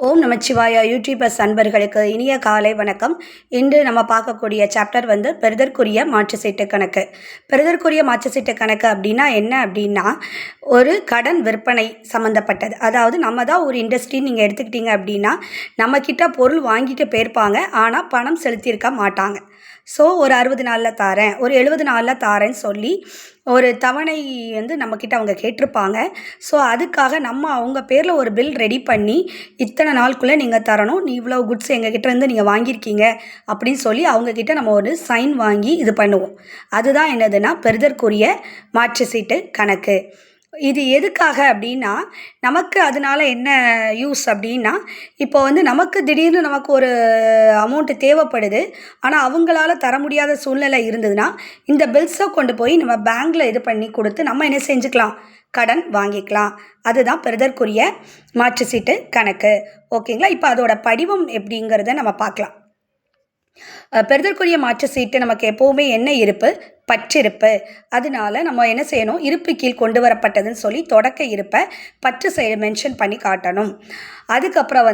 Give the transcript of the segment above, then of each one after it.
ஓம் Namashivaya YouTubers அன்பர்களுக்கு இனிய காலை வணக்கம். இன்று நம்ம பார்க்கக்கூடிய சாப்டர் பெறுதற்குரிய மாற்று சீட்டு கணக்கு. பெறுதற்குரிய மாற்று சீட்டு கணக்கு அப்படின்னா என்ன அப்படின்னா, ஒரு கடன் விற்பனை சம்மந்தப்பட்டது. அதாவது நம்ம தான் ஒரு இண்டஸ்ட்ரின்னு நீங்கள் எடுத்துக்கிட்டீங்க அப்படின்னா, நம்மக்கிட்ட பொருள் வாங்கிட்டு போயிருப்பாங்க, ஆனால் பணம் செலுத்தியிருக்க மாட்டாங்க. ஸோ ஒரு 60 நாளில் தாரேன், ஒரு 70 நாளில் தாரேன்னு சொல்லி ஒரு தவணை நம்மக்கிட்ட அவங்க கேட்டிருப்பாங்க. ஸோ அதுக்காக நம்ம அவங்க பேரில் ஒரு பில் ரெடி பண்ணி, இத்தனை நாளுக்குள்ளே நீங்கள் தரணும், நீ இவ்வளோ குட்ஸ் எங்ககிட்டேருந்து நீங்கள் வாங்கியிருக்கீங்க அப்படின்னு சொல்லி அவங்கக்கிட்ட நம்ம ஒரு சைன் வாங்கி இது பண்ணுவோம். அதுதான் என்னதுன்னா பெறுதற்குரிய மாற்று சீட்டு கணக்கு. இது எதுக்காக அப்படின்னா, நமக்கு அதனால என்ன யூஸ் அப்படின்னா, இப்போ நமக்கு திடீர்னு நமக்கு ஒரு அமௌண்ட்டு தேவைப்படுது, ஆனால் அவங்களால தர முடியாத சூழ்நிலை இருந்ததுன்னா, இந்த பில்ஸை கொண்டு போய் நம்ம பேங்க்கில் இது பண்ணி கொடுத்து நம்ம என்ன செஞ்சுக்கலாம், கடன் வாங்கிக்கலாம். அதுதான் பெறுதற்குரிய மாற்று சீட்டு கணக்கு. ஓகேங்களா? இப்போ அதோட படிவம் எப்படிங்கிறத நம்ம பார்க்கலாம். பெறுதற்குரிய மாற்று சீட்டு நமக்கு எப்போவுமே என்ன இருப்பு, பற்றிருப்பு. அதனால நம்ம என்ன செய்யணும், இருப்பு கீழ் கொண்டு வரப்பட்டதுன்னு சொல்லி தொடக்க இருப்பை பற்று சைடு மென்ஷன் பண்ணி காட்டணும். அதுக்கப்புறம்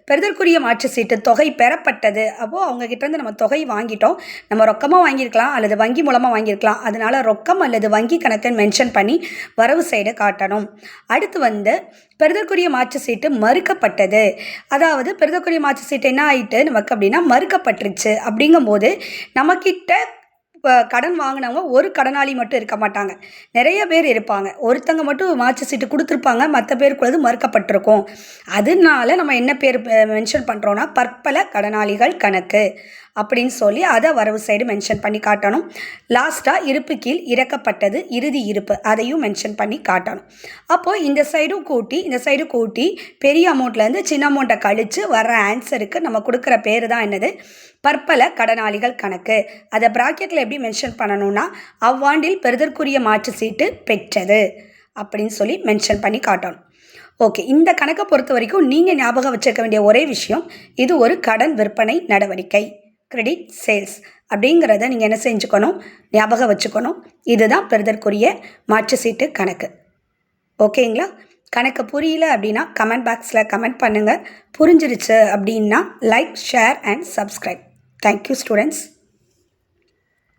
பெறுதற்குரிய மாற்று சீட்டு தொகை பெறப்பட்டது. அப்போது அவங்ககிட்டேருந்து நம்ம தொகை வாங்கிட்டோம், நம்ம ரொக்கமாக வாங்கியிருக்கலாம் அல்லது வங்கி மூலமாக வாங்கியிருக்கலாம். அதனால் ரொக்கம் அல்லது வங்கி கணக்குன்னு மென்ஷன் பண்ணி வரவு சைடு காட்டணும். அடுத்து பெறுதற்குரிய மாற்று சீட்டு மறுக்கப்பட்டது. அதாவது பெறுதற்குரிய மாற்று சீட்டு என்ன ஆகிட்டு நமக்கு அப்படின்னா மறுக்கப்பட்டுருச்சு. அப்படிங்கும்போது நம்மக்கிட்ட கடன் வாங்கினவங்க ஒரு கடனாளி மட்டும் இருக்க மாட்டாங்க, நிறைய பேர் இருப்பாங்க. ஒருத்தங்க மட்டும் மாற்று சீட்டு கொடுத்துருப்பாங்க, மற்ற பேருக்குள்ளது மறுக்கப்பட்டிருக்கும். அதனால நம்ம என்ன பேர் மென்ஷன் பண்ணுறோன்னா, பற்பல கடனாளிகள் கணக்கு அப்படின்னு சொல்லி அதை வரவு சைடு மென்ஷன் பண்ணி காட்டணும். லாஸ்ட்டாக இருப்பு கீழ் இறக்கப்பட்டது இறுதி இருப்பு, அதையும் மென்ஷன் பண்ணி காட்டணும். அப்போது இந்த சைடும் கூட்டி பெரிய அமௌண்ட்லேருந்து சின்ன அமௌண்ட்டை கழித்து வர்ற ஆன்சருக்கு நம்ம கொடுக்குற பேர் தான் என்னது, பற்பல கடனாளிகள் கணக்கு. அதை ப்ராக்கெட்டில் எப்படி மென்ஷன் பண்ணணும்னா, அவ்வாண்டில் பெறுதற்குரிய மாற்று சீட்டு பெற்றது அப்படின்னு சொல்லி மென்ஷன் பண்ணி காட்டணும். ஓகே, இந்த கணக்கை பொறுத்த வரைக்கும் நீங்கள் ஞாபகம் வச்சுக்க வேண்டிய ஒரே விஷயம், இது ஒரு கடன் விற்பனை நடவடிக்கை, கிரெடிட் சேல்ஸ் அப்படிங்கிறத நீங்கள் என்ன செஞ்சுக்கணும், ஞாபகம் வச்சுக்கணும். இதுதான் பெறுதற்குரிய மாற்று சீட்டு கணக்கு. ஓகேங்களா? கணக்கு புரியல அப்படின்னா கமெண்ட் பாக்ஸில் கமெண்ட் பண்ணுங்கள். புரிஞ்சிருச்சு அப்படின்னா like, share and subscribe. Thank you students.